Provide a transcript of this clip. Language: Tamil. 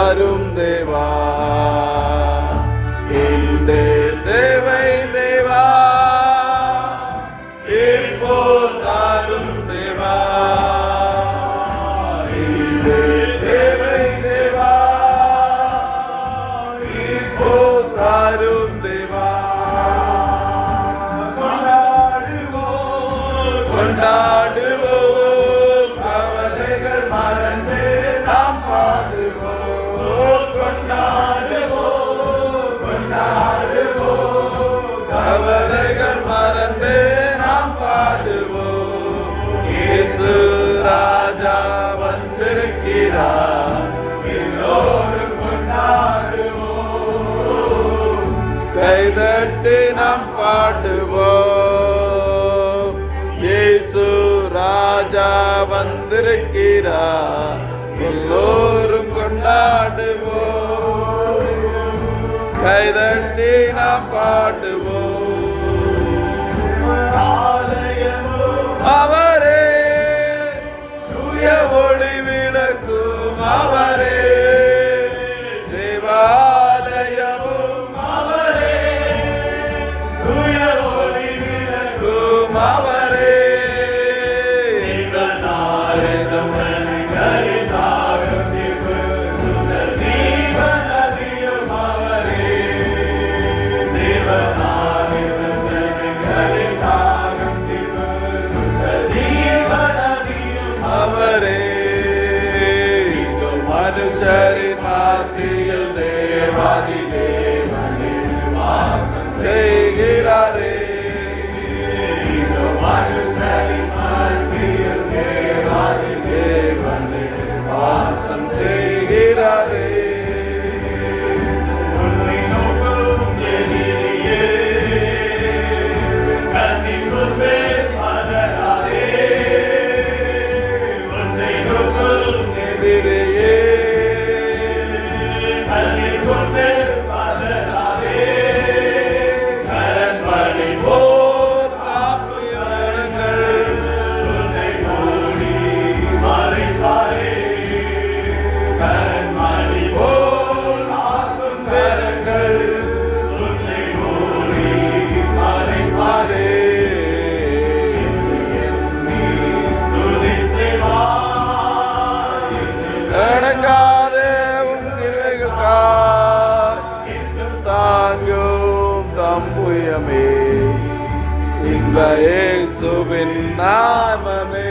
தாரும் தேவா, இந்த தேவை தேவா, இப்போ தாரும் தேவா, இந்த தேவை தேவா, இப்போ தாரும் தேவா. கொண்டாடுவோம் கவலைகள் மறந்து நாம் பாடுவோம். கொண்டாடுவோம் கொண்டாடுவோம் கவலைகள் மறந்து நாம் பாடுவோம். இயேசு ராஜா வந்திருக்கிறார், எல்லோரும் கொண்டாடுவோம். கைதட்டி நாம் பாடுவோம். இயேசு ராஜா வந்திருக்கிறார், எல்லோரும் கொண்டாடுவோம். கைதட்டி நாம் பாடுவோம். அவரே தூய ஒளி விளக்கும், அவரே தேவாலயமும், அவரே தூய ஒளி விளக்கும், அவரே மனுஷரின் மத்தியில் தேவாதி தேவனே வாசம் செய்கிறாரே. மனுஷரின் மத்தியில் தேவாதி தேவனே வாசம் செய்கிறாரே. உன்னை நோக்கும் எதிரியே கண்ணின் முன்பே பதறாதே. உன்னை நோக்கும் எதிரியே இயேசுவின் நாமமே.